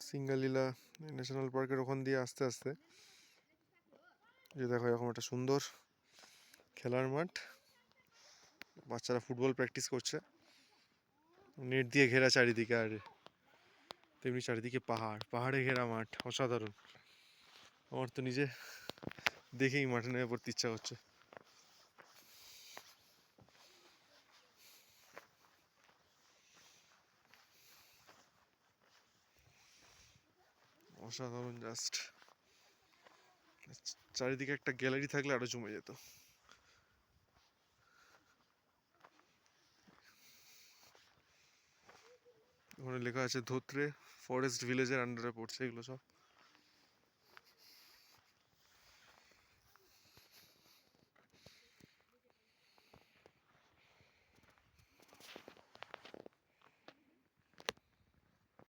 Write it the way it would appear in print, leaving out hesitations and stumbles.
Singalila national পার্কের ওখান দিয়ে আস্তে আস্তে যে দেখো এরকম একটা সুন্দর খেলার মাঠ, বাচ্চারা ফুটবল প্র্যাকটিস করছে, নেট দিয়ে ঘেরা চারিদিকে, আর তেমনি চারিদিকে পাহাড়ে ঘেরা মাঠ, অসাধারণ। আমার তো নিজে দেখেই মাঠে নেমে পড়তে ইচ্ছা করছে। অসাধারণ জাস্ট, চারিদিকে একটা গ্যালারি থাকলে আরো জমে যেত। ওখানে লেখা আছে ধোত্রে ফরেস্ট ভিলেজের আন্ডারে পড়ছে এগুলো সব।